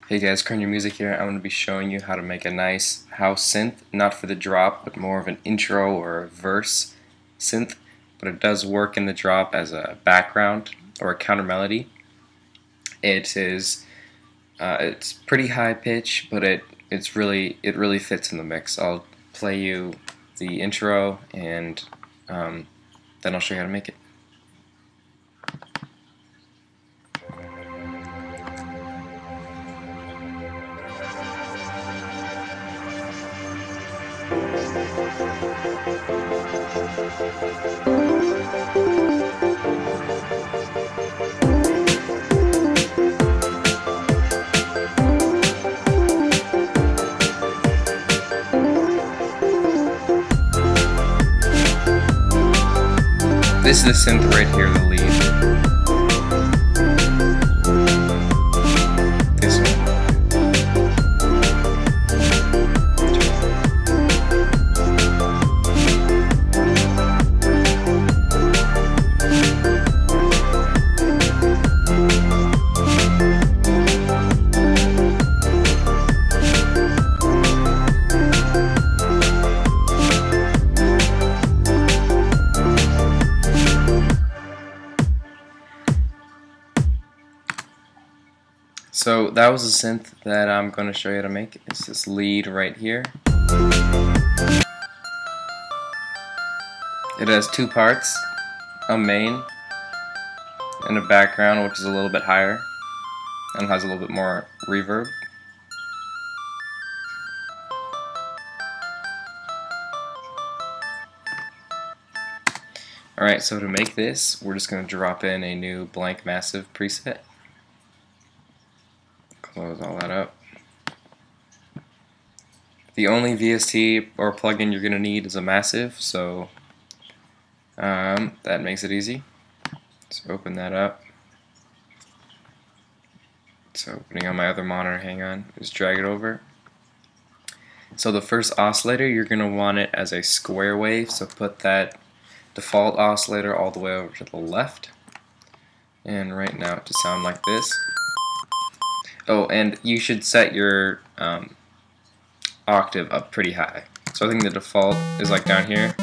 Hey guys, Cranium Music here. I'm going to be showing you how to make a nice house synth, not for the drop, but more of an intro or a verse synth, but it does work in the drop as a background or a counter melody. It's pretty high pitch, but it really fits in the mix. I'll play you the intro and then I'll show you how to make it. This is the synth right here, the lead. This one. So that was a synth that I'm going to show you how to make. It's this lead right here. It has two parts, a main and a background, which is a little bit higher and has a little bit more reverb. Alright, so to make this, we're just going to drop in a new blank massive preset. Close all that up. The only VST or plugin you're going to need is a massive, so that makes it easy. So open that up. It's opening on my other monitor, hang on. Just drag it over. So the first oscillator, you're going to want it as a square wave, so put that default oscillator all the way over to the left. And right now it to sound like this. Oh, and you should set your octave up pretty high. So I think the default is like down here.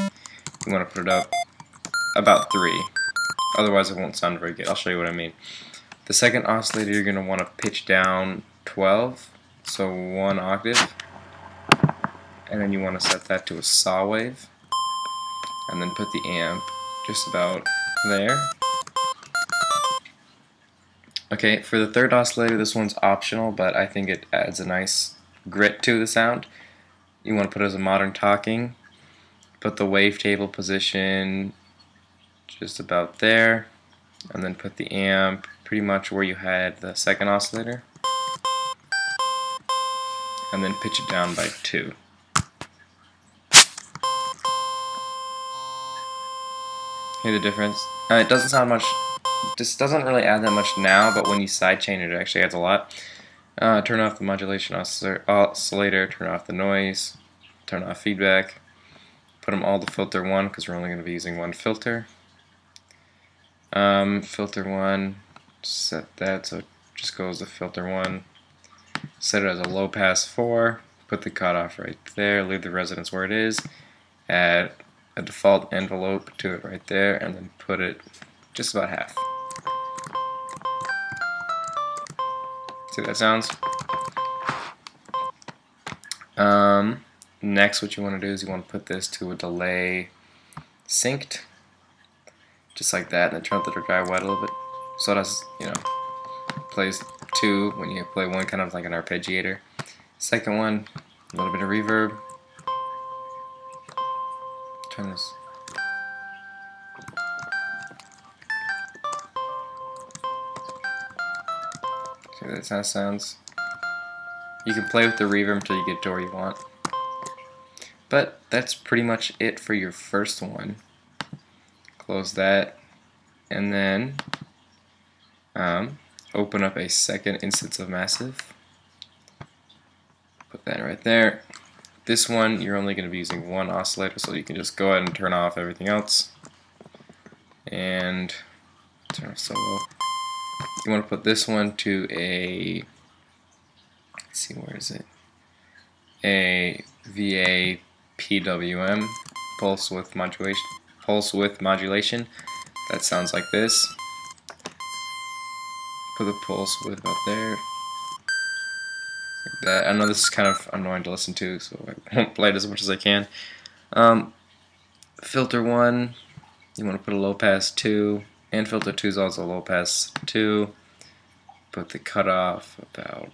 You want to put it up about 3. Otherwise it won't sound very good. I'll show you what I mean. The second oscillator you're going to want to pitch down 12, so 1 octave. And then you want to set that to a saw wave. And then put the amp just about there. Okay, for the third oscillator, this one's optional, but I think it adds a nice grit to the sound. You want to put it as a modern talking. Put the wavetable position just about there, and then put the amp pretty much where you had the second oscillator, and then pitch it down by 2. Hear the difference? It doesn't sound much. This doesn't really add that much now, but when you sidechain it, it actually adds a lot. Turn off the modulation oscillator, turn off the noise, turn off feedback, put them all to filter 1 because we're only going to be using one filter. Filter 1, set that so it just goes to filter 1. Set it as a low pass 4, put the cutoff right there, leave the resonance where it is, add a default envelope to it right there, and then put it just about half. See how that sounds? Next, what you want to do is you want to put this to a delay synced, just like that, and then turn up the drive wide a little bit, so it has, plays 2 when you play 1, kind of like an arpeggiator. Second one, a little bit of reverb. Turn this. See how that sounds? You can play with the reverb until you get to where you want. But that's pretty much it for your first one. Close that, and then open up a second instance of Massive. Put that right there. This one, you're only going to be using one oscillator, so you can just go ahead and turn off everything else. And turn off solo. You want to put this one to a see, where is it? A VA PWM, pulse width modulation. That sounds like this. Put the pulse width about there. Like that. I know this is kind of annoying to listen to, so I won't play it as much as I can. Filter 1, you want to put a low pass 2, and filter 2 is also low pass 2. Put the cutoff about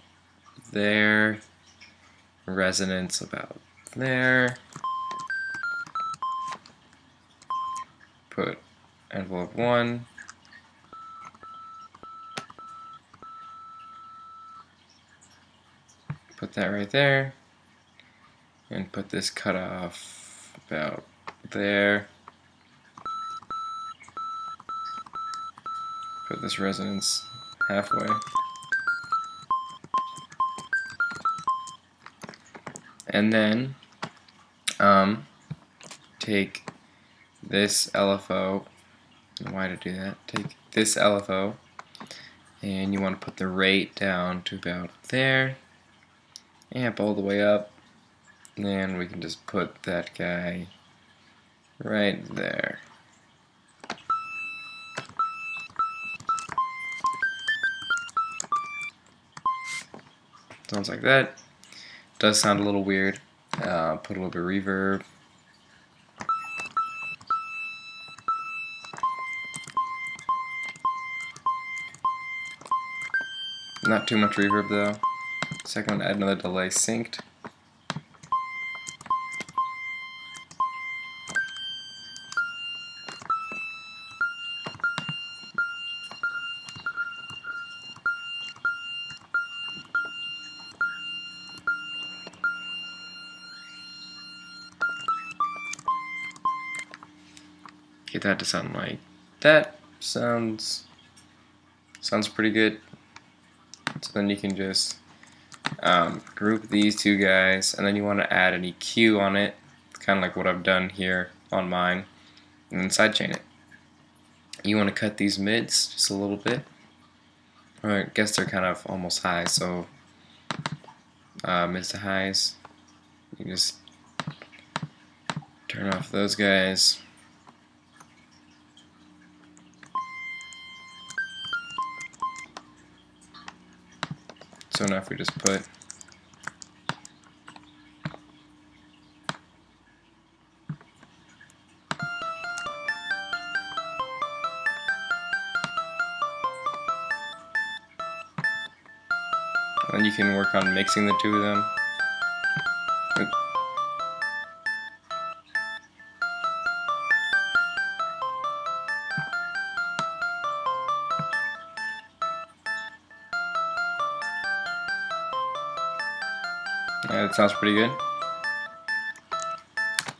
there. Resonance about there. Put envelope 1. Put that right there. And put this cutoff about there. Put this resonance halfway. And then take this LFO, and why to do that? Take this LFO, and you want to put the rate down to about there. Amp all the way up, and we can just put that guy right there. Sounds like that. Does sound a little weird. Put a little bit of reverb. Not too much reverb though. Second one, add another delay synced. Get that to sound like that. Sounds pretty good. So then you can just group these two guys, and then you want to add an EQ on it. It's kind of like what I've done here on mine, and then sidechain it. You want to cut these mids just a little bit. Or I guess they're kind of almost high, so mids to highs. You just turn off those guys. So now if we just put and you can work on mixing the two of them. Oop. Yeah, that sounds pretty good.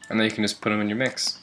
And then you can just put them in your mix.